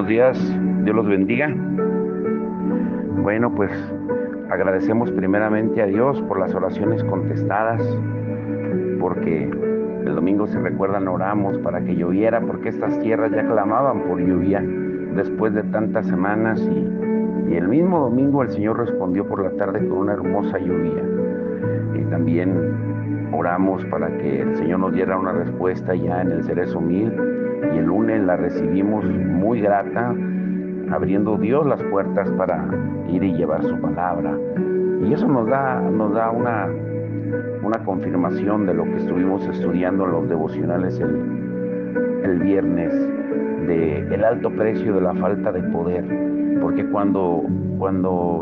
días, Dios los bendiga. Bueno, pues agradecemos primeramente a Dios por las oraciones contestadas, porque el domingo, si recuerdan, oramos para que lloviera, porque estas tierras ya clamaban por lluvia después de tantas semanas y el mismo domingo el Señor respondió por la tarde con una hermosa lluvia. Y también oramos para que el Señor nos diera una respuesta ya en el Cerezo 1000, y el lunes la recibimos muy grata, abriendo Dios las puertas para ir y llevar su palabra. Y eso nos da una confirmación de lo que estuvimos estudiando en los devocionales el viernes, de el alto precio de la falta de poder. Porque cuando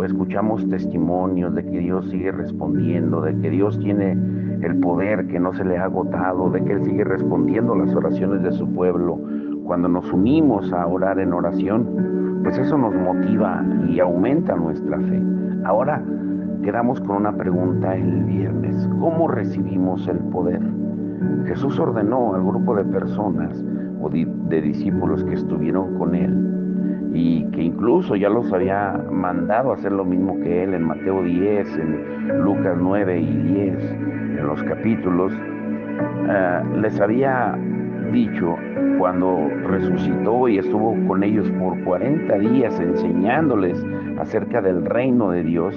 escuchamos testimonios de que Dios sigue respondiendo, de que Dios tiene el poder que no se le ha agotado, de que Él sigue respondiendo las oraciones de su pueblo, cuando nos unimos a orar en oración, pues eso nos motiva y aumenta nuestra fe. Ahora quedamos con una pregunta el viernes: ¿cómo recibimos el poder? Jesús ordenó al grupo de personas o de discípulos que estuvieron con Él, y que incluso ya los había mandado a hacer lo mismo que Él en Mateo 10, en Lucas 9 y 10, en los capítulos. Les había dicho, cuando resucitó y estuvo con ellos por 40 días enseñándoles acerca del reino de Dios,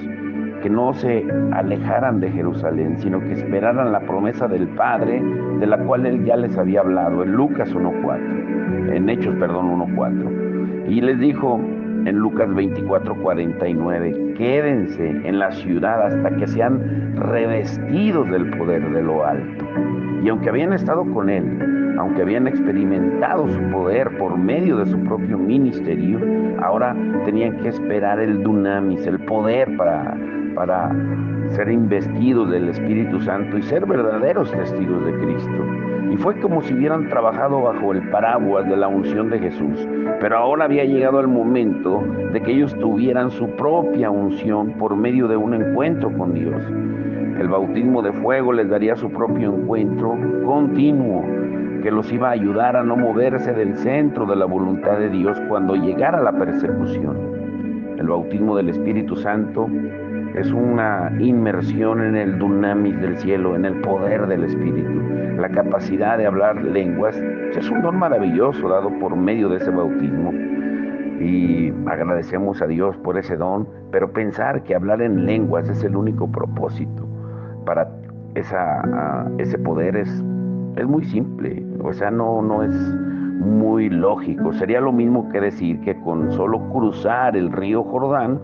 que no se alejaran de Jerusalén, sino que esperaran la promesa del Padre, de la cual Él ya les había hablado en Lucas 1:4, en Hechos, 1:4. Y les dijo en Lucas 24:49, quédense en la ciudad hasta que sean revestidos del poder de lo alto. Y aunque habían estado con Él, aunque habían experimentado su poder por medio de su propio ministerio, ahora tenían que esperar el dunamis, el poder para ser investidos del Espíritu Santo y ser verdaderos testigos de Cristo. Y fue como si hubieran trabajado bajo el paraguas de la unción de Jesús, pero ahora había llegado el momento de que ellos tuvieran su propia unción por medio de un encuentro con Dios. El bautismo de fuego les daría su propio encuentro continuo, que los iba a ayudar a no moverse del centro de la voluntad de Dios cuando llegara la persecución. El bautismo del Espíritu Santo es una inmersión en el dunamis del cielo, en el poder del Espíritu. La capacidad de hablar lenguas es un don maravilloso dado por medio de ese bautismo, y agradecemos a Dios por ese don, pero pensar que hablar en lenguas es el único propósito para ese poder es muy simple. O sea, no es muy lógico. Sería lo mismo que decir que con solo cruzar el río Jordán,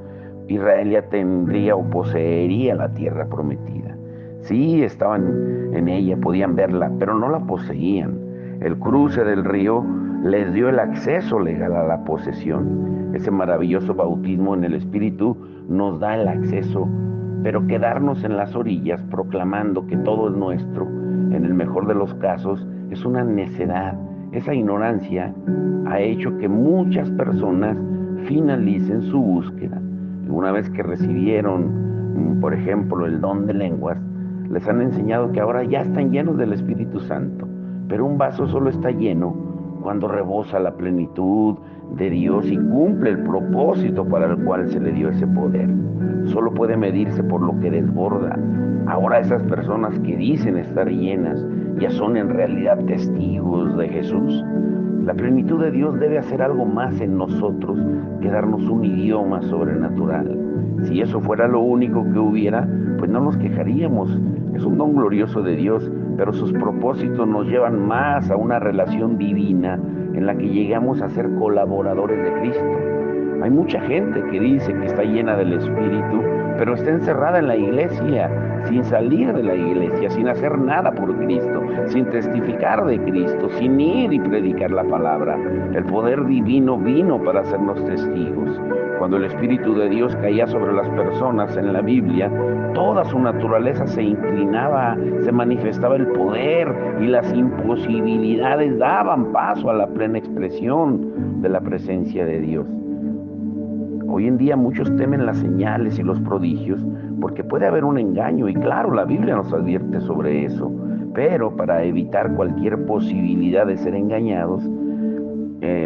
Israel ya tendría o poseería la tierra prometida. Sí, estaban en ella, podían verla, pero no la poseían. El cruce del río les dio el acceso legal a la posesión. Ese maravilloso bautismo en el Espíritu nos da el acceso, pero quedarnos en las orillas proclamando que todo es nuestro, en el mejor de los casos, es una necedad. Esa ignorancia ha hecho que muchas personas finalicen su búsqueda. Una vez que recibieron, por ejemplo, el don de lenguas, les han enseñado que ahora ya están llenos del Espíritu Santo, pero un vaso solo está lleno cuando rebosa la plenitud de Dios y cumple el propósito para el cual se le dio ese poder. Solo puede medirse por lo que desborda. Ahora esas personas que dicen estar llenas ya son en realidad testigos de Jesús. La plenitud de Dios debe hacer algo más en nosotros que darnos un idioma sobrenatural. Si eso fuera lo único que hubiera, pues no nos quejaríamos. Es un don glorioso de Dios, pero sus propósitos nos llevan más a una relación divina en la que llegamos a ser colaboradores de Cristo. Hay mucha gente que dice que está llena del Espíritu, pero está encerrada en la iglesia, sin salir de la iglesia, sin hacer nada por Cristo, sin testificar de Cristo, sin ir y predicar la palabra. El poder divino vino para hacernos testigos. Cuando el Espíritu de Dios caía sobre las personas en la Biblia, toda su naturaleza se inclinaba, se manifestaba el poder, y las imposibilidades daban paso a la plena expresión de la presencia de Dios. Hoy en día muchos temen las señales y los prodigios porque puede haber un engaño, y claro, la Biblia nos advierte sobre eso, pero para evitar cualquier posibilidad de ser engañados,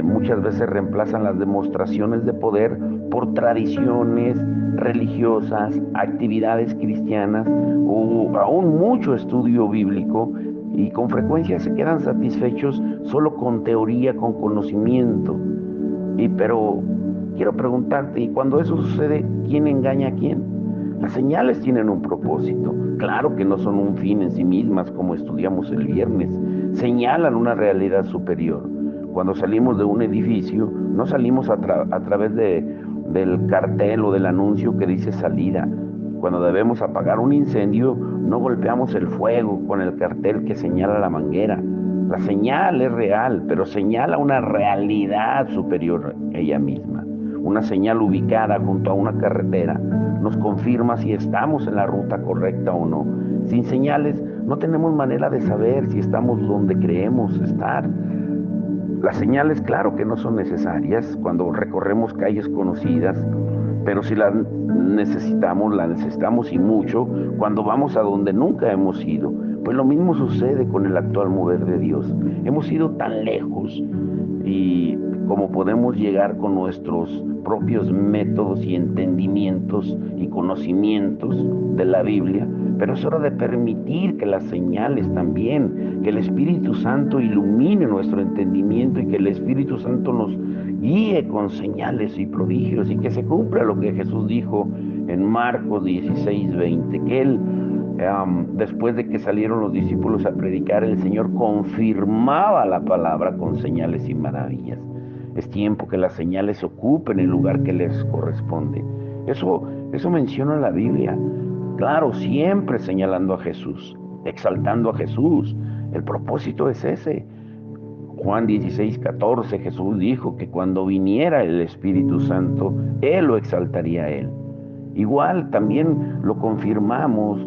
muchas veces reemplazan las demostraciones de poder por tradiciones religiosas, actividades cristianas o aún mucho estudio bíblico, y con frecuencia se quedan satisfechos solo con teoría, con conocimiento. Pero quiero preguntarte, ¿y cuando eso sucede, quién engaña a quién? Las señales tienen un propósito. Claro que no son un fin en sí mismas, como estudiamos el viernes. Señalan una realidad superior. Cuando salimos de un edificio, no salimos a través del cartel o del anuncio que dice salida. Cuando debemos apagar un incendio, no golpeamos el fuego con el cartel que señala la manguera. La señal es real, pero señala una realidad superior a ella misma. Una señal ubicada junto a una carretera nos confirma si estamos en la ruta correcta o no. Sin señales no tenemos manera de saber si estamos donde creemos estar. Las señales, claro que no son necesarias cuando recorremos calles conocidas, pero si las necesitamos y mucho cuando vamos a donde nunca hemos ido. Pues lo mismo sucede con el actual mover de Dios. Hemos ido tan lejos y como podemos llegar con nuestros propios métodos y entendimientos y conocimientos de la Biblia, pero es hora de permitir que las señales también, que el Espíritu Santo ilumine nuestro entendimiento y que el Espíritu Santo nos guíe con señales y prodigios y que se cumpla lo que Jesús dijo en Marcos 16:20, que Él, después de que salieron los discípulos a predicar, el Señor confirmaba la palabra con señales y maravillas. Es tiempo que las señales ocupen el lugar que les corresponde. Eso menciona la Biblia. Claro, siempre señalando a Jesús, exaltando a Jesús. El propósito es ese. Juan 16:14, Jesús dijo que cuando viniera el Espíritu Santo, Él lo exaltaría a Él. Igual también lo confirmamos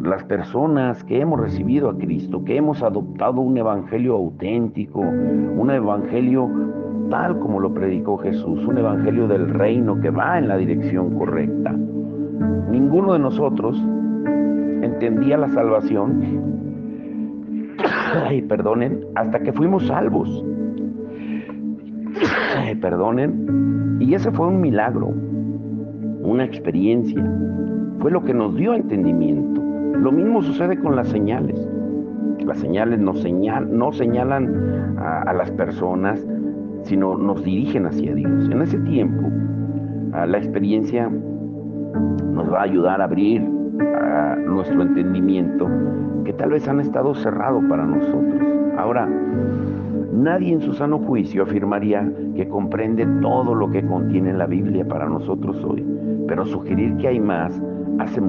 las personas que hemos recibido a Cristo, que hemos adoptado un evangelio auténtico, un evangelio tal como lo predicó Jesús, un evangelio del reino que va en la dirección correcta. Ninguno de nosotros entendía la salvación, perdonen, hasta que fuimos salvos. Perdonen. Y ese fue un milagro, una experiencia. Fue lo que nos dio entendimiento. Lo mismo sucede con las señales. Las señales no señalan a las personas, sino nos dirigen hacia Dios. En ese tiempo, la experiencia nos va a ayudar a abrir nuestro entendimiento, que tal vez han estado cerrado para nosotros. Ahora, nadie en su sano juicio afirmaría que comprende todo lo que contiene la Biblia para nosotros hoy, pero sugerir que hay más hace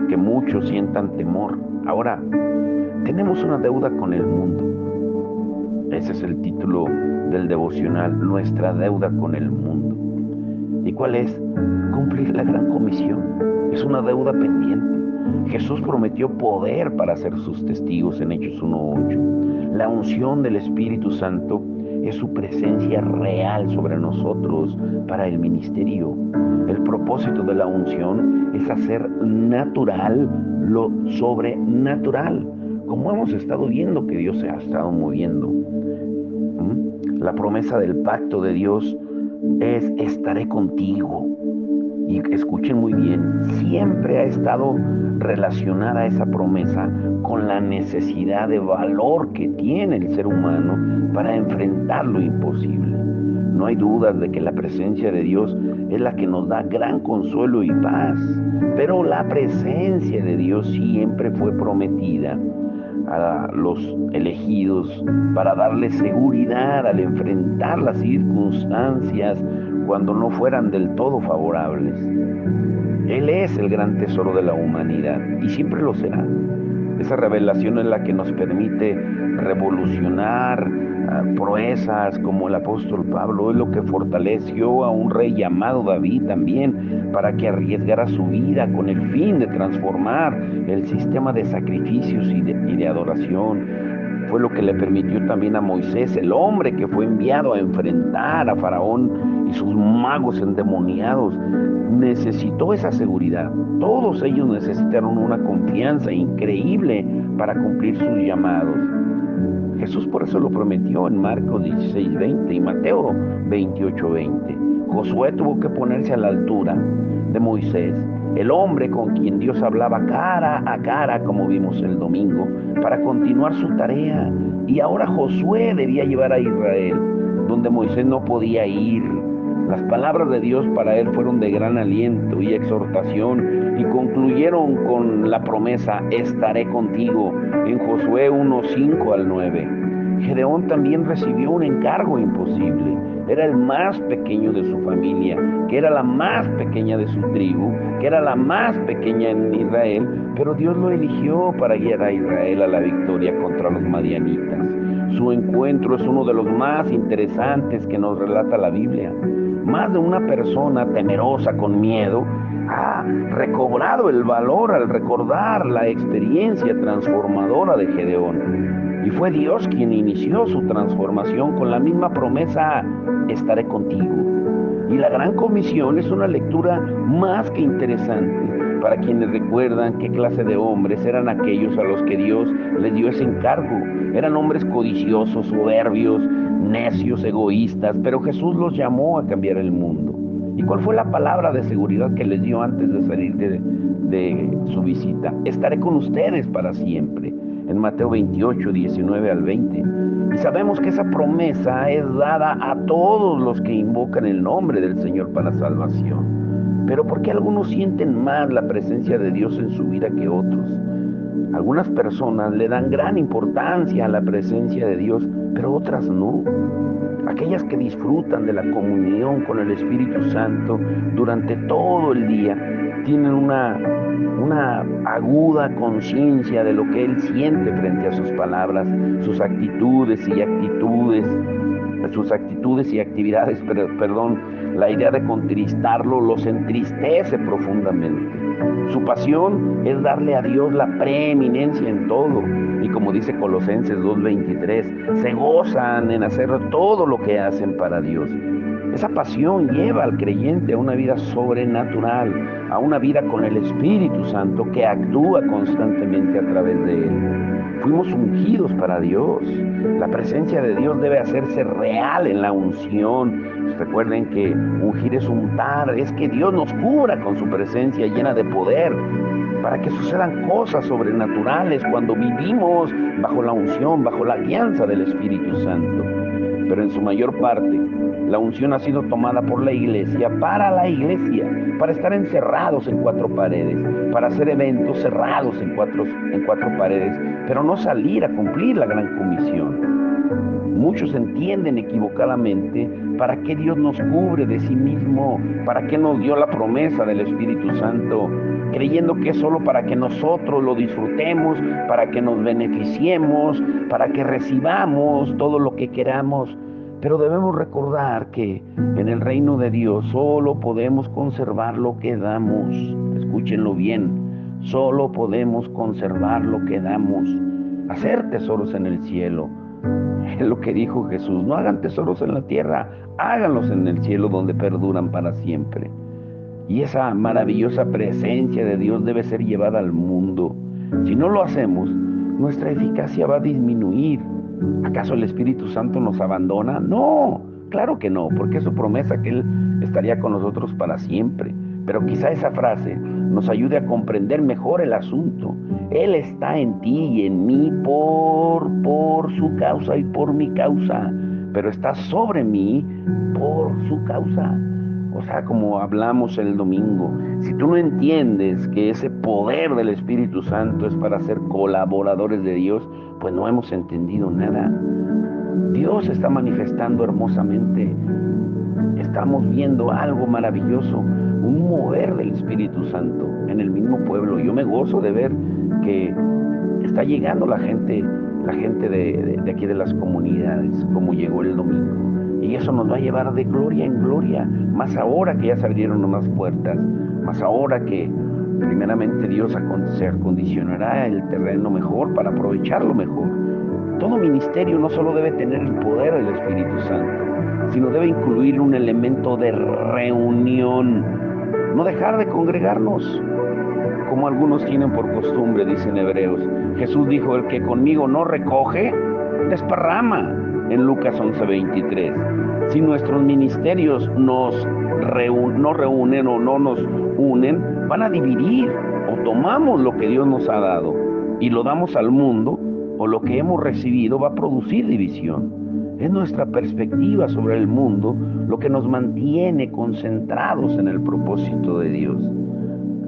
que muchos sientan temor. Ahora, tenemos una deuda con el mundo. Ese es el título del devocional, nuestra deuda con el mundo. ¿Y cuál es? Cumplir la gran comisión. Es una deuda pendiente. Jesús prometió poder para ser sus testigos en Hechos 1:8. La unción del Espíritu Santo es su presencia real sobre nosotros para el ministerio. El propósito de la unción es hacer natural lo sobrenatural, como hemos estado viendo que Dios se ha estado moviendo. La promesa del pacto de Dios es: estaré contigo. Y escuchen muy bien, siempre ha estado relacionada esa promesa con la necesidad de valor que tiene el ser humano para enfrentar lo imposible. No hay dudas de que la presencia de Dios es la que nos da gran consuelo y paz, pero la presencia de Dios siempre fue prometida a los elegidos para darles seguridad al enfrentar las circunstancias cuando no fueran del todo favorables. Él es el gran tesoro de la humanidad y siempre lo será. Esa revelación es la que nos permite revolucionar proezas como el apóstol Pablo. Es lo que fortaleció a un rey llamado David también para que arriesgara su vida con el fin de transformar el sistema de sacrificios y de adoración. Fue lo que le permitió también a Moisés, el hombre que fue enviado a enfrentar a Faraón y sus magos endemoniados. Necesitó esa seguridad. Todos ellos necesitaron una confianza increíble para cumplir sus llamados. Jesús por eso lo prometió en Marcos 16:20 y Mateo 28:20. Josué tuvo que ponerse a la altura de Moisés, el hombre con quien Dios hablaba cara a cara, como vimos el domingo, para continuar su tarea. Y ahora Josué debía llevar a Israel donde Moisés no podía ir. Las palabras de Dios para él fueron de gran aliento y exhortación y concluyeron con la promesa: estaré contigo, en Josué 1:5-9. Gedeón también recibió un encargo imposible. Era el más pequeño de su familia, que era la más pequeña de su tribu, que era la más pequeña en Israel, pero Dios lo eligió para guiar a Israel a la victoria contra los madianitas. Su encuentro es uno de los más interesantes que nos relata la Biblia. Más de una persona temerosa, con miedo, ha recobrado el valor al recordar la experiencia transformadora de Gedeón. Y fue Dios quien inició su transformación con la misma promesa: estaré contigo. Y la Gran Comisión es una lectura más que interesante para quienes recuerdan qué clase de hombres eran aquellos a los que Dios les dio ese encargo. Eran hombres codiciosos, soberbios, necios, egoístas, pero Jesús los llamó a cambiar el mundo. ¿Y cuál fue la palabra de seguridad que les dio antes de salir de su visita? Estaré con ustedes para siempre, en Mateo 28:19-20. Y sabemos que esa promesa es dada a todos los que invocan el nombre del Señor para salvación. Pero ¿por qué algunos sienten más la presencia de Dios en su vida que otros? Algunas personas le dan gran importancia a la presencia de Dios, pero otras no. Aquellas que disfrutan de la comunión con el Espíritu Santo durante todo el día tienen una aguda conciencia de lo que Él siente frente a sus palabras, sus actitudes y actividades, la idea de contristarlo los entristece profundamente. Su pasión es darle a Dios la preeminencia en todo. Y como dice Colosenses 2:23, se gozan en hacer todo lo que hacen para Dios. Esa pasión lleva al creyente a una vida sobrenatural, a una vida con el Espíritu Santo que actúa constantemente a través de él. Fuimos ungidos para Dios. La presencia de Dios debe hacerse real en la unción. Recuerden que ungir es untar, es que Dios nos cubra con su presencia llena de poder, para que sucedan cosas sobrenaturales cuando vivimos bajo la unción, bajo la guianza del Espíritu Santo. Pero en su mayor parte, la unción ha sido tomada por la iglesia, para estar encerrados en cuatro paredes, para hacer eventos cerrados en cuatro paredes, pero no salir a cumplir la gran comisión. Muchos entienden equivocadamente para qué Dios nos cubre de sí mismo, para qué nos dio la promesa del Espíritu Santo, creyendo que es solo para que nosotros lo disfrutemos, para que nos beneficiemos, para que recibamos todo lo que queramos. Pero debemos recordar que en el reino de Dios solo podemos conservar lo que damos. Escúchenlo bien, solo podemos conservar lo que damos. Hacer tesoros en el cielo. Es lo que dijo Jesús: no hagan tesoros en la tierra, háganlos en el cielo donde perduran para siempre. Y esa maravillosa presencia de Dios debe ser llevada al mundo. Si no lo hacemos, nuestra eficacia va a disminuir. ¿Acaso el Espíritu Santo nos abandona? No, claro que no, porque es su promesa que Él estaría con nosotros para siempre. Pero quizá esa frase nos ayude a comprender mejor el asunto. Él está en ti y en mí por su causa y por mi causa, pero está sobre mí por su causa. O sea, como hablamos el domingo, si tú no entiendes que ese poder del Espíritu Santo es para ser colaboradores de Dios, pues no hemos entendido nada. Dios está manifestando hermosamente. Estamos viendo algo maravilloso, un mover del Espíritu Santo en el mismo pueblo. Yo me gozo de ver que está llegando la gente de aquí de las comunidades, como llegó el domingo. Y eso nos va a llevar de gloria en gloria, más ahora que ya se abrieron unas puertas, más ahora que primeramente Dios se acondicionará el terreno mejor para aprovecharlo mejor. Todo ministerio no solo debe tener el poder del Espíritu Santo, sino debe incluir un elemento de reunión, no dejar de congregarnos, como algunos tienen por costumbre, dicen Hebreos. Jesús dijo: el que conmigo no recoge, desparrama en Lucas 11:23. Si nuestros ministerios no reúnen o no nos unen, van a dividir. O tomamos lo que Dios nos ha dado y lo damos al mundo, o lo que hemos recibido va a producir división. Es nuestra perspectiva sobre el mundo lo que nos mantiene concentrados en el propósito de Dios.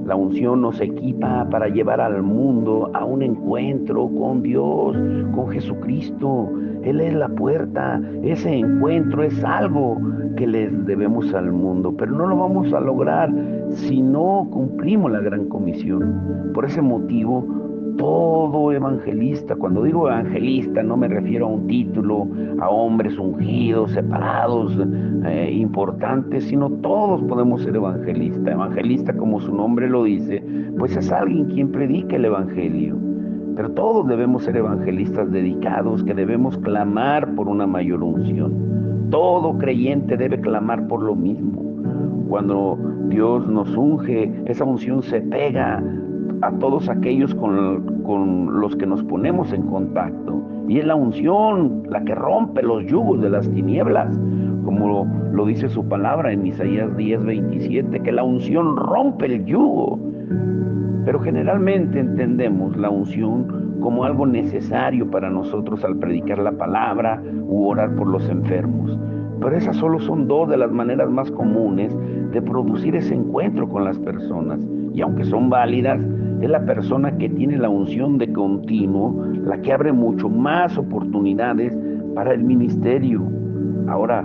La unción nos equipa para llevar al mundo a un encuentro con Dios, con Jesucristo. Él es la puerta. Ese encuentro es algo que le debemos al mundo, pero no lo vamos a lograr si no cumplimos la gran comisión. Por ese motivo, todo evangelista, cuando digo evangelista no me refiero a un título, a hombres ungidos, separados, importantes, sino todos podemos ser evangelistas. Evangelista, como su nombre lo dice, pues es alguien quien predica el evangelio. Pero todos debemos ser evangelistas dedicados, que debemos clamar por una mayor unción. Todo creyente debe clamar por lo mismo. Cuando Dios nos unge, esa unción se pega a todos aquellos con los que nos ponemos en contacto. Y es la unción la que rompe los yugos de las tinieblas, como lo dice su palabra en Isaías 10:27, que la unción rompe el yugo. Pero generalmente entendemos la unción como algo necesario para nosotros al predicar la palabra u orar por los enfermos. Pero esas solo son dos de las maneras más comunes de producir ese encuentro con las personas. Y aunque son válidas, es la persona que tiene la unción de continuo la que abre mucho más oportunidades para el ministerio. Ahora,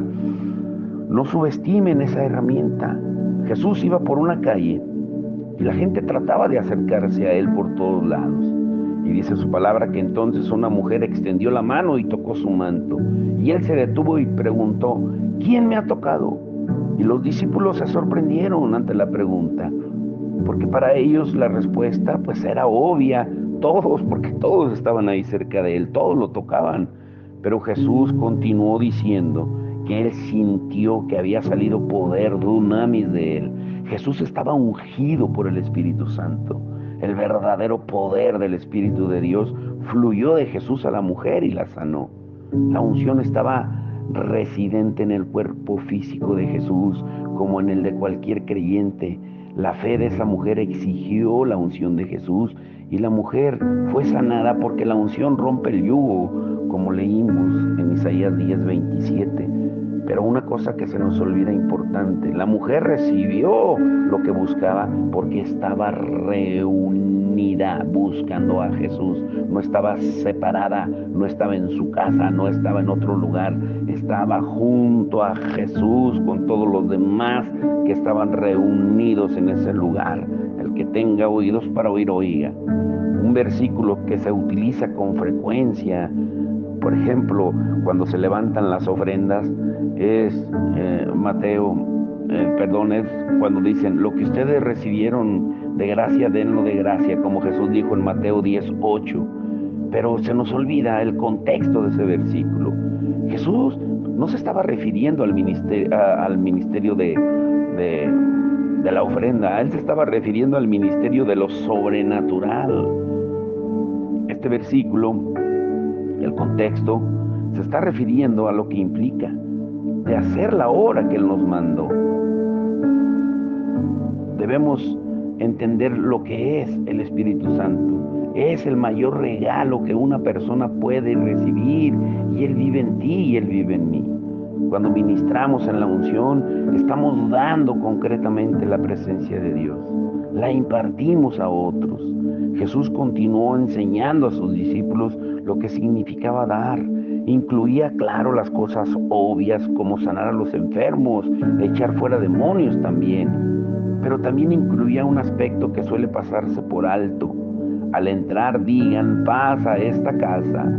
no subestimen esa herramienta. Jesús iba por una calle y la gente trataba de acercarse a él por todos lados. Y dice su palabra que entonces una mujer extendió la mano y tocó su manto. Y él se detuvo y preguntó, ¿quién me ha tocado? Y los discípulos se sorprendieron ante la pregunta, porque para ellos la respuesta pues era obvia, todos, porque todos estaban ahí cerca de él, todos lo tocaban. Pero Jesús continuó diciendo que él sintió que había salido poder, dunamis de él. Jesús estaba ungido por el Espíritu Santo. El verdadero poder del Espíritu de Dios fluyó de Jesús a la mujer y la sanó. La unción estaba residente en el cuerpo físico de Jesús, como en el de cualquier creyente. La fe de esa mujer exigió la unción de Jesús y la mujer fue sanada porque la unción rompe el yugo, como leímos en Isaías 10:27. Pero una cosa que se nos olvida importante, la mujer recibió lo que buscaba porque estaba reunida buscando a Jesús. No estaba separada, no estaba en su casa, no estaba en otro lugar. Estaba junto a Jesús con todos los demás que estaban reunidos en ese lugar. El que tenga oídos para oír, oiga. Un versículo que se utiliza con frecuencia, por ejemplo, cuando se levantan las ofrendas, es es cuando dicen, lo que ustedes recibieron de gracia, denlo de gracia, como Jesús dijo en Mateo 10:8. Pero se nos olvida el contexto de ese versículo. Jesús no se estaba refiriendo al ministerio de la ofrenda, él se estaba refiriendo al ministerio de lo sobrenatural. Este versículo, el contexto, se está refiriendo a lo que implica de hacer la obra que él nos mandó. Debemos entender lo que es el Espíritu Santo. Es el mayor regalo que una persona puede recibir, y Él vive en ti y Él vive en mí. Cuando ministramos en la unción, estamos dando concretamente la presencia de Dios. La impartimos a otros. Jesús continuó enseñando a sus discípulos lo que significaba dar. Incluía, claro, las cosas obvias como sanar a los enfermos, echar fuera demonios también. Pero también incluía un aspecto que suele pasarse por alto. Al entrar digan, paz a esta casa.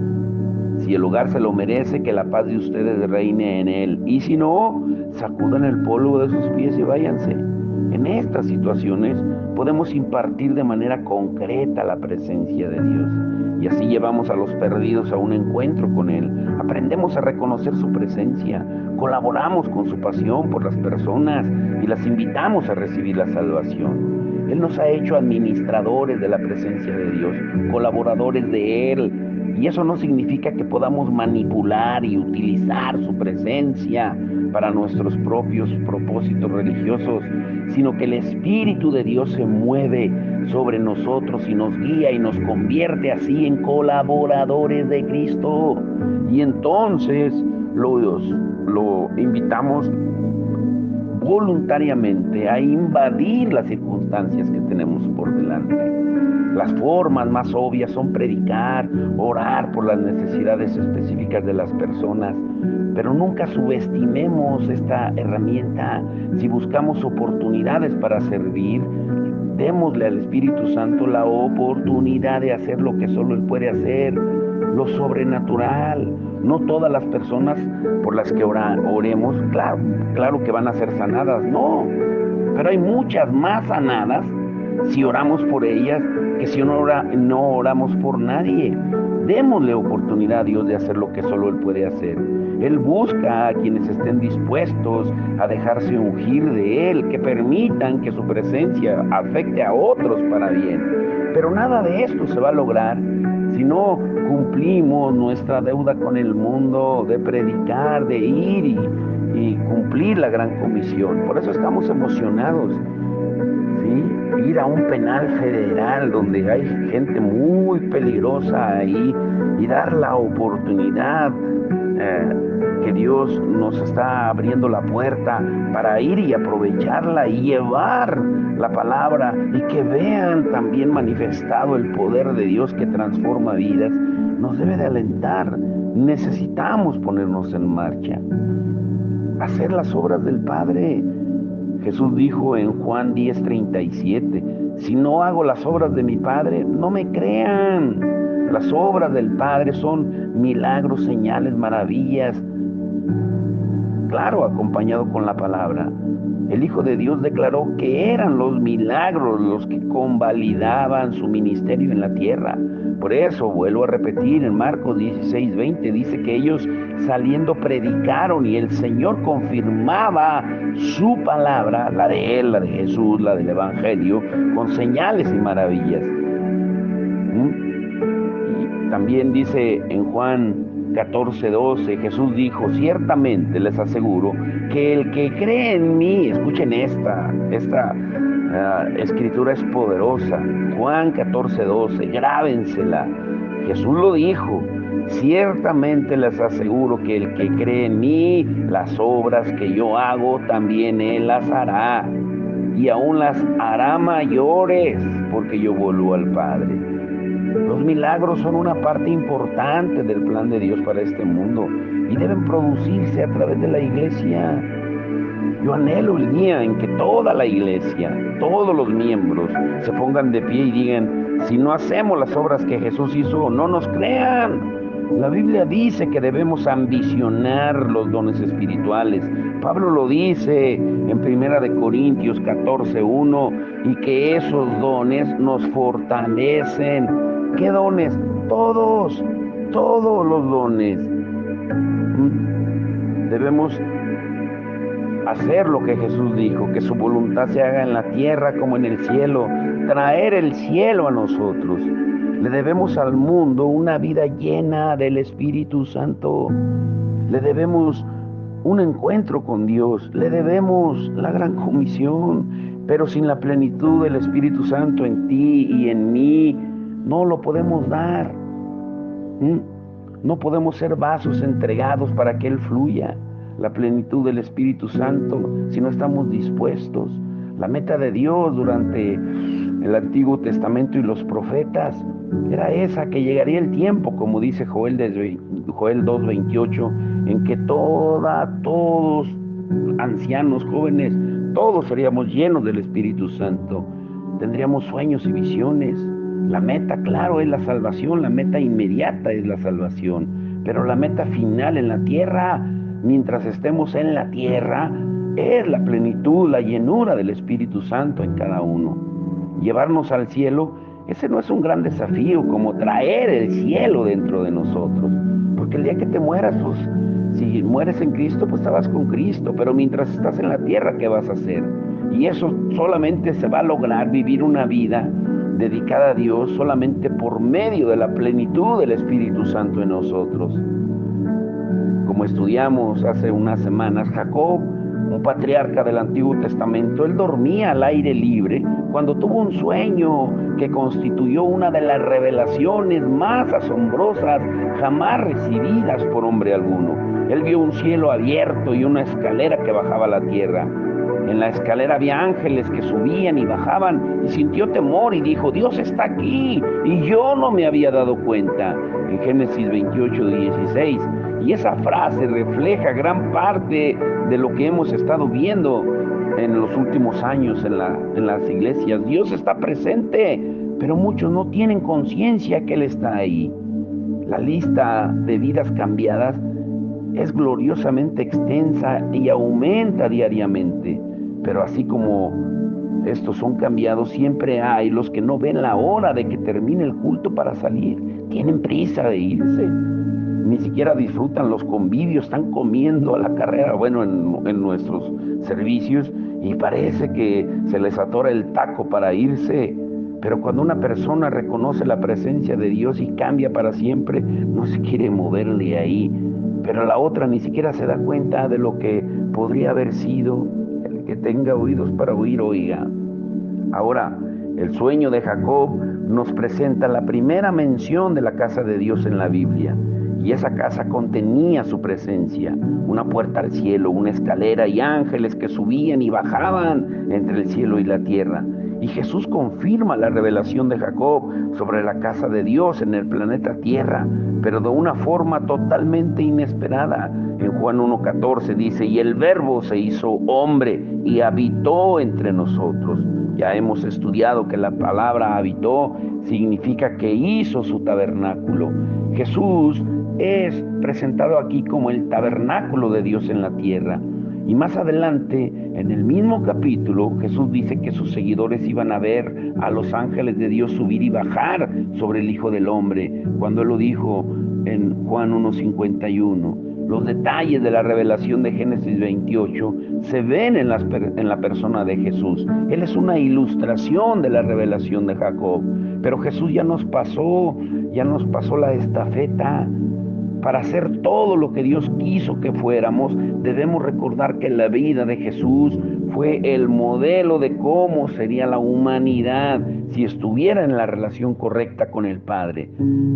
Si el lugar se lo merece, que la paz de ustedes reine en él. Y si no, sacudan el polvo de sus pies y váyanse. En estas situaciones podemos impartir de manera concreta la presencia de Dios. Y así llevamos a los perdidos a un encuentro con Él. Aprendemos a reconocer su presencia. Colaboramos con su pasión por las personas y las invitamos a recibir la salvación. Él nos ha hecho administradores de la presencia de Dios, colaboradores de Él, Y eso no significa que podamos manipular y utilizar su presencia para nuestros propios propósitos religiosos, sino que el Espíritu de Dios se mueve sobre nosotros y nos guía y nos convierte así en colaboradores de Cristo. Y entonces lo invitamos voluntariamente a invadir las circunstancias que tenemos por delante. Las formas más obvias son predicar, orar por las necesidades específicas de las personas, pero nunca subestimemos esta herramienta. Si buscamos oportunidades para servir, démosle al Espíritu Santo la oportunidad de hacer lo que solo Él puede hacer, lo sobrenatural. No todas las personas por las que oremos, claro que van a ser sanadas, no, pero hay muchas más sanadas si oramos por ellas que si no oramos por nadie. Démosle oportunidad a Dios de hacer lo que solo Él puede hacer. Él busca a quienes estén dispuestos a dejarse ungir de Él, que permitan que su presencia afecte a otros para bien. Pero nada de esto se va a lograr si no cumplimos nuestra deuda con el mundo de predicar, de ir y cumplir la gran comisión. Por eso estamos emocionados, ¿sí? Ir a un penal federal donde hay gente muy peligrosa ahí y dar la oportunidad que Dios nos está abriendo la puerta para ir y aprovecharla y llevar la palabra y que vean también manifestado el poder de Dios que transforma vidas, nos debe de alentar. Necesitamos ponernos en marcha, hacer las obras del Padre. Jesús dijo en Juan 10:37, si no hago las obras de mi Padre, no me crean. Las obras del Padre son milagros, señales, maravillas, claro, acompañado con la palabra. El Hijo de Dios declaró que eran los milagros los que convalidaban su ministerio en la tierra. Por eso, vuelvo a repetir, en Marcos 16:20 dice que ellos saliendo predicaron y el Señor confirmaba su palabra, la de Él, la de Jesús, la del Evangelio, con señales y maravillas. Y también dice en Juan 14:12, Jesús dijo, ciertamente les aseguro que el que cree en mí, escuchen esta escritura es poderosa, Juan 14:12, grábensela, Jesús lo dijo, ciertamente les aseguro que el que cree en mí, las obras que yo hago, también él las hará, y aún las hará mayores, porque yo vuelvo al Padre. Los milagros son una parte importante del plan de Dios para este mundo y deben producirse a través de la iglesia. Yo anhelo el día en que toda la iglesia, todos los miembros se pongan de pie y digan, si no hacemos las obras que Jesús hizo, no nos crean. La Biblia dice que debemos ambicionar los dones espirituales. Pablo lo dice en 1 Corintios 14:1 y que esos dones nos fortalecen. ¿Qué dones? Todos los dones. Debemos hacer lo que Jesús dijo, que su voluntad se haga en la tierra como en el cielo, traer el cielo a nosotros. Le debemos al mundo una vida llena del Espíritu Santo. Le debemos un encuentro con Dios. Le debemos la gran comisión. Pero sin la plenitud del Espíritu Santo en ti y en mí, no lo podemos dar. No podemos ser vasos entregados para que Él fluya. La plenitud del Espíritu Santo, si no estamos dispuestos. La meta de Dios durante el Antiguo Testamento y los profetas era esa, que llegaría el tiempo, como dice Joel 2:28, en que todos, ancianos, jóvenes, todos seríamos llenos del Espíritu Santo. Tendríamos sueños y visiones. La meta, claro, es la salvación, la meta inmediata es la salvación, pero la meta final en la tierra, mientras estemos en la tierra, es la plenitud, la llenura del Espíritu Santo en cada uno. Llevarnos al cielo, ese no es un gran desafío como traer el cielo dentro de nosotros, porque el día que te mueras, pues, si mueres en Cristo, pues estabas con Cristo, pero mientras estás en la tierra, ¿qué vas a hacer? Y eso solamente se va a lograr, vivir una vida dedicada a Dios solamente por medio de la plenitud del Espíritu Santo en nosotros. Como estudiamos hace unas semanas, Jacob, un patriarca del Antiguo Testamento, él dormía al aire libre cuando tuvo un sueño que constituyó una de las revelaciones más asombrosas jamás recibidas por hombre alguno. Él vio un cielo abierto y una escalera que bajaba a la tierra. En la escalera había ángeles que subían y bajaban, y sintió temor y dijo: Dios está aquí y yo no me había dado cuenta. En Génesis 28:16. Y esa frase refleja gran parte de lo que hemos estado viendo en los últimos años en las iglesias. Dios está presente, pero muchos no tienen conciencia que Él está ahí. La lista de vidas cambiadas es gloriosamente extensa y aumenta diariamente. Pero así como estos son cambiados, siempre hay los que no ven la hora de que termine el culto para salir. Tienen prisa de irse. Ni siquiera disfrutan los convivios, están comiendo a la carrera, en nuestros servicios, y parece que se les atora el taco para irse. Pero cuando una persona reconoce la presencia de Dios y cambia para siempre, no se quiere mover de ahí. Pero la otra ni siquiera se da cuenta de lo que podría haber sido. El que tenga oídos para oír, oiga. Ahora, el sueño de Jacob nos presenta la primera mención de la casa de Dios en la Biblia. Y esa casa contenía su presencia, una puerta al cielo, una escalera y ángeles que subían y bajaban entre el cielo y la tierra. Y Jesús confirma la revelación de Jacob sobre la casa de Dios en el planeta Tierra, pero de una forma totalmente inesperada. En Juan 1:14 dice: y el Verbo se hizo hombre y habitó entre nosotros. Ya hemos estudiado que la palabra habitó significa que hizo su tabernáculo. Jesús es presentado aquí como el tabernáculo de Dios en la tierra. Y más adelante, en el mismo capítulo, Jesús dice que sus seguidores iban a ver a los ángeles de Dios subir y bajar sobre el Hijo del Hombre, cuando Él lo dijo en Juan 1:51. Los detalles de la revelación de Génesis 28 se ven en la persona de Jesús. Él es una ilustración de la revelación de Jacob. Pero Jesús ya nos pasó la estafeta. Para hacer todo lo que Dios quiso que fuéramos, debemos recordar que la vida de Jesús fue el modelo de cómo sería la humanidad si estuviera en la relación correcta con el Padre.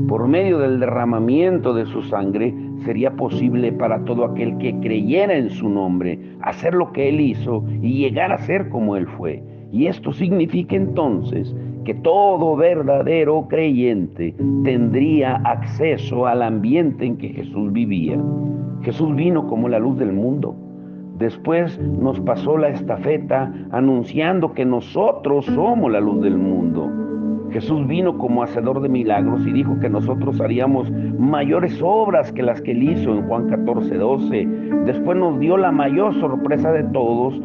Por medio del derramamiento de su sangre, sería posible para todo aquel que creyera en su nombre hacer lo que Él hizo y llegar a ser como Él fue. Y esto significa entonces que todo verdadero creyente tendría acceso al ambiente en que Jesús vivía. Jesús vino como la luz del mundo. Después nos pasó la estafeta anunciando que nosotros somos la luz del mundo. Jesús vino como hacedor de milagros y dijo que nosotros haríamos mayores obras que las que Él hizo en Juan 14:12. Después nos dio la mayor sorpresa de todos,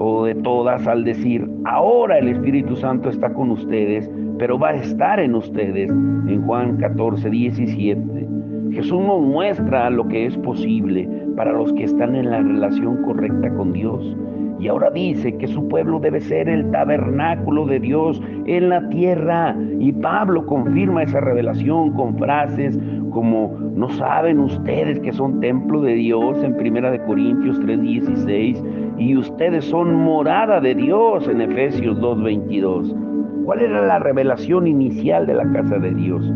o de todas, al decir: ahora el Espíritu Santo está con ustedes, pero va a estar en ustedes, en Juan 14:17. Jesús nos muestra lo que es posible para los que están en la relación correcta con Dios. Y ahora dice que su pueblo debe ser el tabernáculo de Dios en la tierra. Y Pablo confirma esa revelación con frases como: ¿no saben ustedes que son templo de Dios? En 1 Corintios 3:16. Y ustedes son morada de Dios en Efesios 2:22. ¿Cuál era la revelación inicial de la casa de Dios?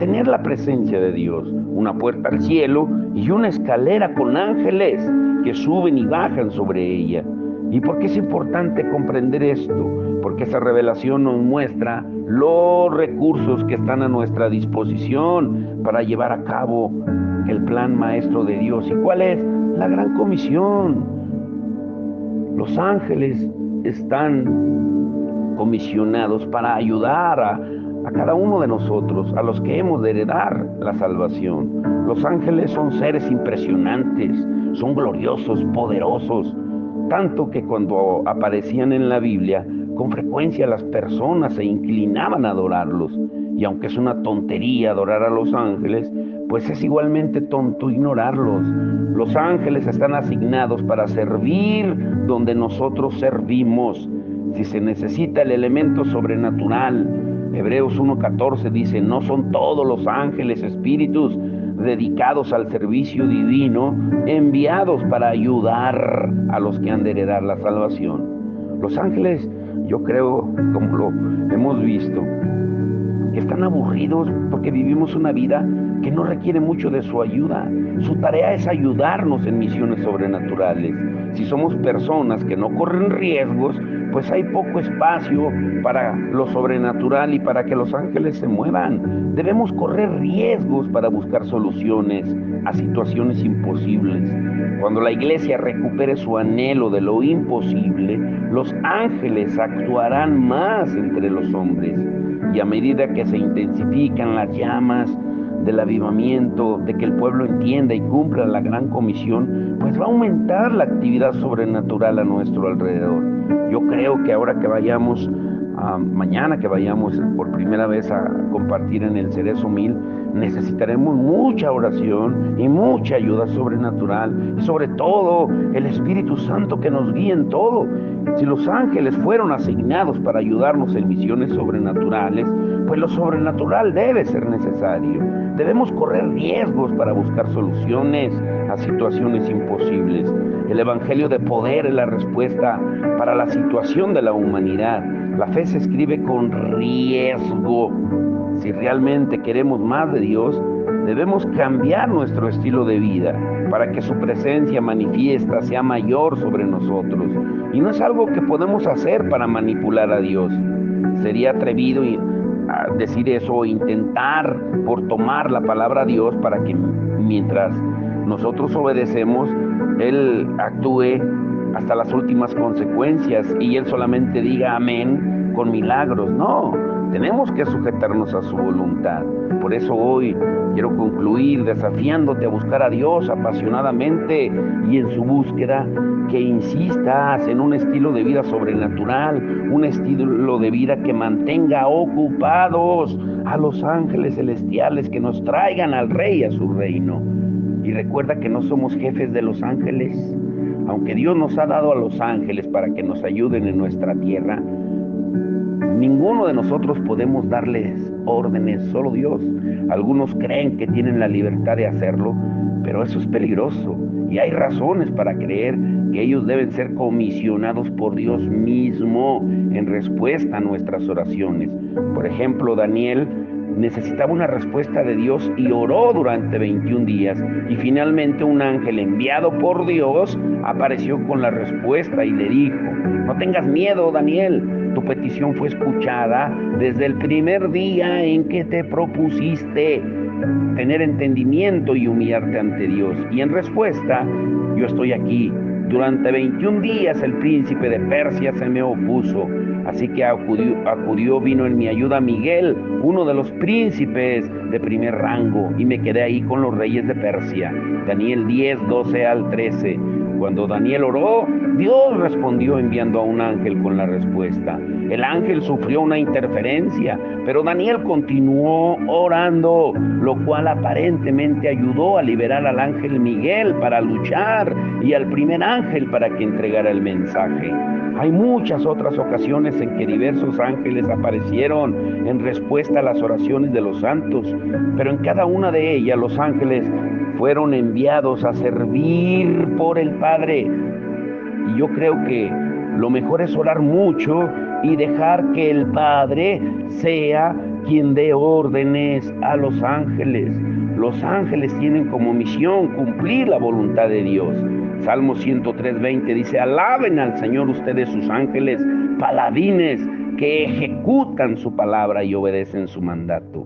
Tener la presencia de Dios, una puerta al cielo y una escalera con ángeles que suben y bajan sobre ella. ¿Y por qué es importante comprender esto? Porque esa revelación nos muestra los recursos que están a nuestra disposición para llevar a cabo el plan maestro de Dios. ¿Y cuál es? La gran comisión. Los ángeles están comisionados para ayudar a cada uno de nosotros, a los que hemos de heredar la salvación. Los ángeles son seres impresionantes, son gloriosos, poderosos, tanto que cuando aparecían en la Biblia, con frecuencia las personas se inclinaban a adorarlos. Y aunque es una tontería adorar a los ángeles, pues es igualmente tonto ignorarlos. Los ángeles están asignados para servir donde nosotros servimos. Si se necesita el elemento sobrenatural Hebreos 1:14 dice, no son todos los ángeles espíritus dedicados al servicio divino, enviados para ayudar a los que han de heredar la salvación. Los ángeles, yo creo, como lo hemos visto, que están aburridos porque vivimos una vida que no requiere mucho de su ayuda. Su tarea es ayudarnos en misiones sobrenaturales. Si somos personas que no corren riesgos, pues hay poco espacio para lo sobrenatural y para que los ángeles se muevan. Debemos correr riesgos para buscar soluciones a situaciones imposibles. Cuando la iglesia recupere su anhelo de lo imposible, los ángeles actuarán más entre los hombres. Y a medida que se intensifican las llamas del avivamiento, de que el pueblo entienda y cumpla la gran comisión, pues va a aumentar la actividad sobrenatural a nuestro alrededor. Yo creo que ahora que vayamos, mañana que vayamos por primera vez a compartir en el Cerezo 1000, necesitaremos mucha oración y mucha ayuda sobrenatural, y sobre todo el Espíritu Santo que nos guíe en todo. Si los ángeles fueron asignados para ayudarnos en misiones sobrenaturales, pues lo sobrenatural debe ser necesario. Debemos correr riesgos para buscar soluciones a situaciones imposibles. El Evangelio de poder es la respuesta para la situación de la humanidad. La fe se escribe con riesgo. Si realmente queremos más de Dios, debemos cambiar nuestro estilo de vida para que su presencia manifiesta sea mayor sobre nosotros. Y no es algo que podemos hacer para manipular a Dios. Sería atrevido decir eso o intentar por tomar la palabra de Dios para que mientras nosotros obedecemos, Él actúe hasta las últimas consecuencias y Él solamente diga amén con milagros. No, tenemos que sujetarnos a su voluntad. Por eso hoy quiero concluir desafiándote a buscar a Dios apasionadamente y en su búsqueda que insistas en un estilo de vida sobrenatural, un estilo de vida que mantenga ocupados a los ángeles celestiales que nos traigan al Rey a su reino. Y recuerda que no somos jefes de los ángeles. Aunque Dios nos ha dado a los ángeles para que nos ayuden en nuestra tierra, ninguno de nosotros podemos darles órdenes, solo Dios. Algunos creen que tienen la libertad de hacerlo, pero eso es peligroso. Y hay razones para creer que ellos deben ser comisionados por Dios mismo en respuesta a nuestras oraciones. Por ejemplo, Daniel necesitaba una respuesta de Dios y oró durante 21 días. Y finalmente un ángel enviado por Dios apareció con la respuesta y le dijo: no tengas miedo, Daniel, tu petición fue escuchada desde el primer día en que te propusiste tener entendimiento y humillarte ante Dios. Y en respuesta, yo estoy aquí. Durante 21 días el príncipe de Persia se me opuso. Así que vino en mi ayuda Miguel, uno de los príncipes de primer rango, y me quedé ahí con los reyes de Persia. Daniel 10, 12 al 13. Cuando Daniel oró, Dios respondió enviando a un ángel con la respuesta. El ángel sufrió una interferencia, pero Daniel continuó orando, lo cual aparentemente ayudó a liberar al ángel Miguel para luchar y al primer ángel para que entregara el mensaje. Hay muchas otras ocasiones en que diversos ángeles aparecieron en respuesta a las oraciones de los santos, pero en cada una de ellas los ángeles fueron enviados a servir por el Padre. Y yo creo que lo mejor es orar mucho y dejar que el Padre sea quien dé órdenes a los ángeles. Los ángeles tienen como misión cumplir la voluntad de Dios. Salmo 103:20 dice: alaben al Señor ustedes sus ángeles, paladines que ejecutan su palabra y obedecen su mandato.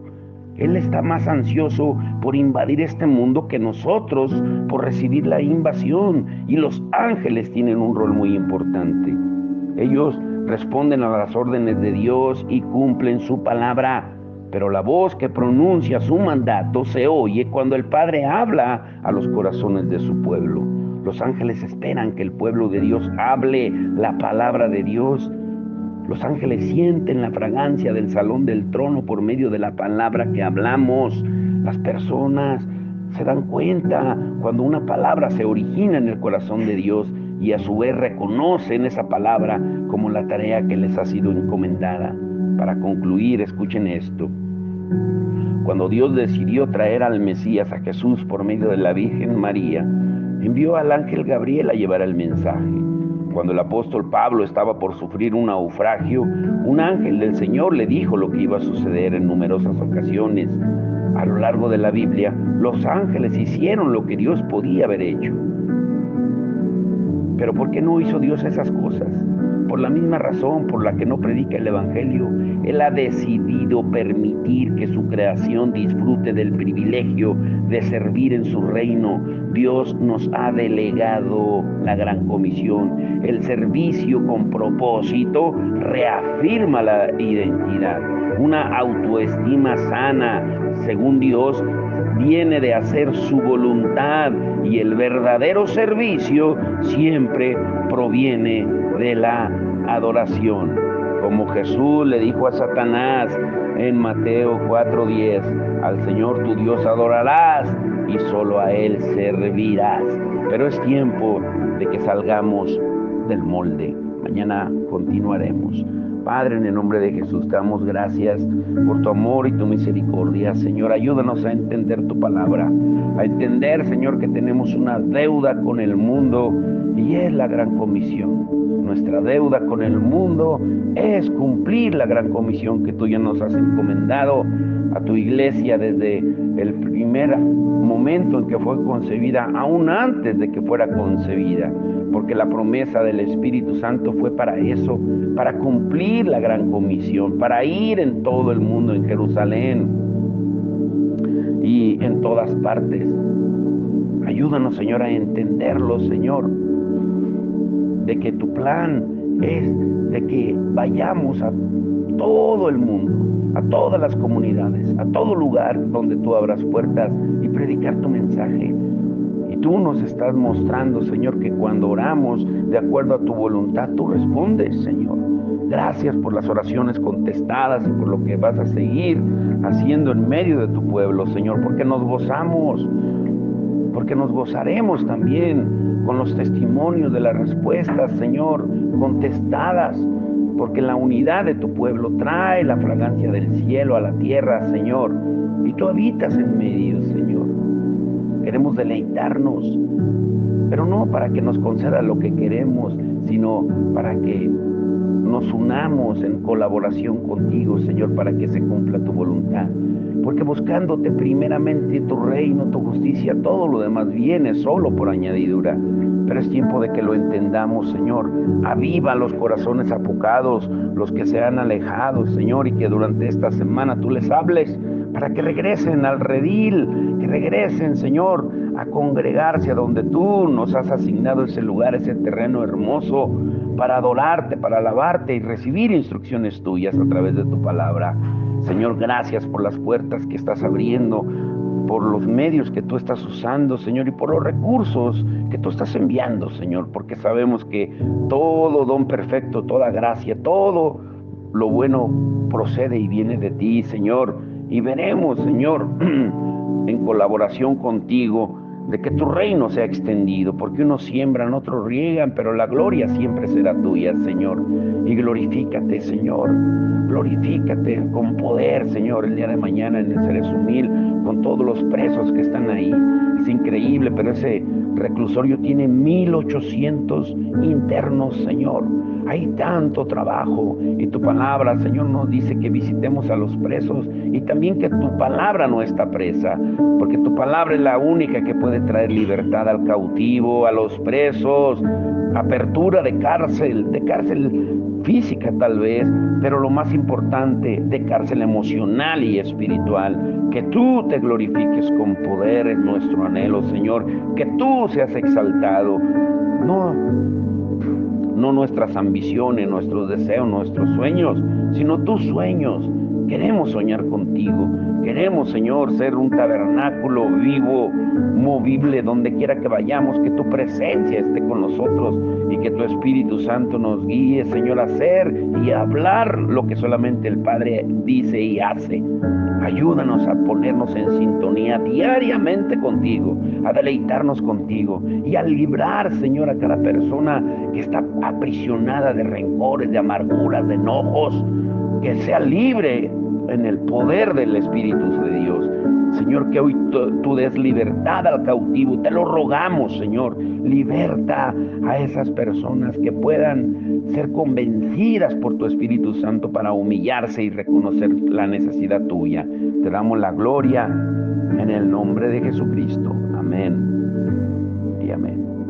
Él está más ansioso por invadir este mundo que nosotros por recibir la invasión. Y los ángeles tienen un rol muy importante. Ellos responden a las órdenes de Dios y cumplen su palabra. Pero la voz que pronuncia su mandato se oye cuando el Padre habla a los corazones de su pueblo. Los ángeles esperan que el pueblo de Dios hable la palabra de Dios. Los ángeles sienten la fragancia del salón del trono por medio de la palabra que hablamos. Las personas se dan cuenta cuando una palabra se origina en el corazón de Dios y a su vez reconocen esa palabra como la tarea que les ha sido encomendada. Para concluir, escuchen esto. Cuando Dios decidió traer al Mesías, a Jesús, por medio de la Virgen María, envió al ángel Gabriel a llevar el mensaje. Cuando el apóstol Pablo estaba por sufrir un naufragio, un ángel del Señor le dijo lo que iba a suceder en numerosas ocasiones. A lo largo de la Biblia, los ángeles hicieron lo que Dios podía haber hecho. Pero ¿por qué no hizo Dios esas cosas? Por la misma razón por la que no predica el Evangelio. Él ha decidido permitir que su creación disfrute del privilegio de servir en su reino. Dios nos ha delegado la gran comisión. El servicio con propósito reafirma la identidad. Una autoestima sana, según Dios, viene de hacer su voluntad, y el verdadero servicio siempre proviene de la adoración. Como Jesús le dijo a Satanás en Mateo 4:10, al Señor tu Dios adorarás y solo a Él servirás. Pero es tiempo de que salgamos del molde. Mañana continuaremos. Padre, en el nombre de Jesús, te damos gracias por tu amor y tu misericordia. Señor, ayúdanos a entender tu palabra, a entender, Señor, que tenemos una deuda con el mundo y es la gran comisión. Nuestra deuda con el mundo es cumplir la gran comisión que tú ya nos has encomendado a tu iglesia desde el primer momento en que fue concebida, aún antes de que fuera concebida, porque la promesa del Espíritu Santo fue para eso, para cumplir la gran comisión, para ir en todo el mundo, en Jerusalén y en todas partes. Ayúdanos, Señor, a entenderlo, Señor, de que tu plan es de que vayamos a todo el mundo, a todas las comunidades, a todo lugar donde tú abras puertas y predicar tu mensaje. Y tú nos estás mostrando, Señor, que cuando oramos de acuerdo a tu voluntad, tú respondes, Señor. Gracias por las oraciones contestadas y por lo que vas a seguir haciendo en medio de tu pueblo, Señor, porque nos gozamos, porque nos gozaremos también con los testimonios de las respuestas, Señor, contestadas, porque la unidad de tu pueblo trae la fragancia del cielo a la tierra, Señor, y tú habitas en medio, Señor. Queremos deleitarnos, pero no para que nos conceda lo que queremos, sino para que nos unamos en colaboración contigo, Señor, para que se cumpla tu voluntad. Porque buscándote primeramente tu reino, tu justicia, todo lo demás viene solo por añadidura. Pero es tiempo de que lo entendamos, Señor. Aviva los corazones apocados, los que se han alejado, Señor, y que durante esta semana tú les hables para que regresen al redil, que regresen, Señor, a congregarse a donde tú nos has asignado ese lugar, ese terreno hermoso, para adorarte, para alabarte y recibir instrucciones tuyas a través de tu palabra. Señor, gracias por las puertas que estás abriendo, por los medios que tú estás usando, Señor, y por los recursos que tú estás enviando, Señor, porque sabemos que todo don perfecto, toda gracia, todo lo bueno procede y viene de ti, Señor, y veremos, Señor, en colaboración contigo, de que tu reino sea extendido, porque unos siembran, otros riegan, pero la gloria siempre será tuya, Señor. Y glorifícate, Señor, glorifícate con poder, Señor, el día de mañana en el Ceres Humil, con todos los presos que están ahí. Es increíble, pero ese reclusorio tiene 1,800 internos, Señor. Hay tanto trabajo, y tu palabra, Señor, nos dice que visitemos a los presos, y también que tu palabra no está presa, porque tu palabra es la única que puede traer libertad al cautivo, a los presos, apertura de cárcel física tal vez, pero lo más importante, de cárcel emocional y espiritual. Que tú te glorifiques con poder, es nuestro anhelo, Señor, que tú seas exaltado, no nuestras ambiciones, nuestros deseos, nuestros sueños, sino tus sueños, Queremos soñar contigo. Queremos, Señor, ser un tabernáculo vivo, movible, donde quiera que vayamos, que tu presencia esté con nosotros y que tu Espíritu Santo nos guíe, Señor, a hacer y a hablar lo que solamente el Padre dice y hace. Ayúdanos a ponernos en sintonía diariamente contigo, a deleitarnos contigo y a librar, Señor, a cada persona que está aprisionada de rencores, de amarguras, de enojos, que sea libre en el poder del Espíritu de Dios. Señor, que hoy tú des libertad al cautivo. Te lo rogamos, Señor. Liberta a esas personas que puedan ser convencidas por tu Espíritu Santo para humillarse y reconocer la necesidad tuya. Te damos la gloria en el nombre de Jesucristo. Amén y amén.